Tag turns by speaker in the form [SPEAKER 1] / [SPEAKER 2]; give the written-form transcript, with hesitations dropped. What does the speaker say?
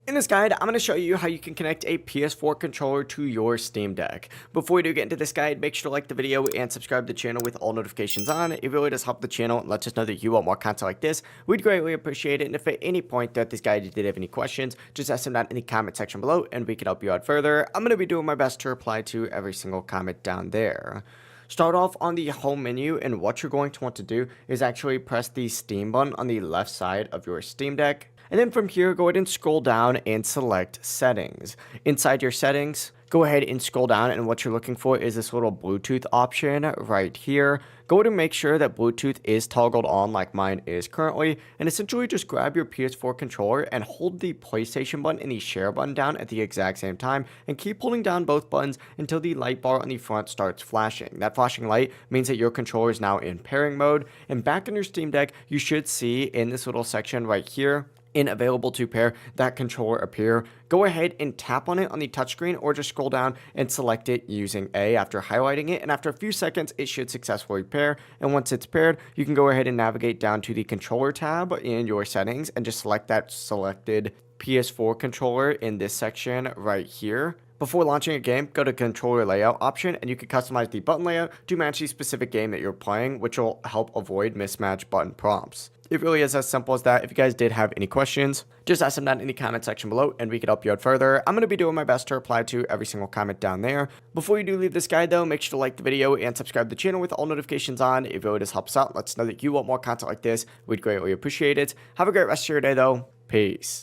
[SPEAKER 1] In this guide, I'm going to show you how you can connect a PS4 controller to your Steam Deck. Before we do get into this guide, make sure to like the video and subscribe to the channel with all notifications on. It really does help the channel and lets us know that you want more content like this. We'd greatly appreciate it, and if at any point throughout this guide you did have any questions, just ask them down in the comment section below and we can help you out further. I'm going to be doing my best to reply to every single comment down there. Start off on the home menu, and what you're going to want to do is actually press the Steam button on the left side of your Steam Deck. And then from here, go ahead and scroll down and select Settings. Inside your settings, go ahead and scroll down, and what you're looking for is this little Bluetooth option right here. Go ahead and make sure that Bluetooth is toggled on like mine is currently, and essentially just grab your PS4 controller and hold the PlayStation button and the share button down at the exact same time, and keep holding down both buttons until the light bar on the front starts flashing. That flashing light means that your controller is now in pairing mode, and back on your Steam Deck, you should see in this little section right here, in available to pair, that controller appear. Go ahead and tap on it on the touchscreen, or just scroll down and select it using A after highlighting it, and after a few seconds it should successfully pair. And once it's paired, you can go ahead and navigate down to the controller tab in your settings and just select that selected PS4 controller in this section right here. Before launching a game, go to controller layout option, and you can customize the button layout to match the specific game that you're playing, which will help avoid mismatched button prompts. It really is as simple as that. If you guys did have any questions, just ask them down in the comment section below and we can help you out further. I'm going to be doing my best to reply to every single comment down there. Before you do leave this guide though, make sure to like the video and subscribe to the channel with all notifications on. It really does help us out. Let us know that you want more content like this. We'd greatly appreciate it. Have a great rest of your day though. Peace.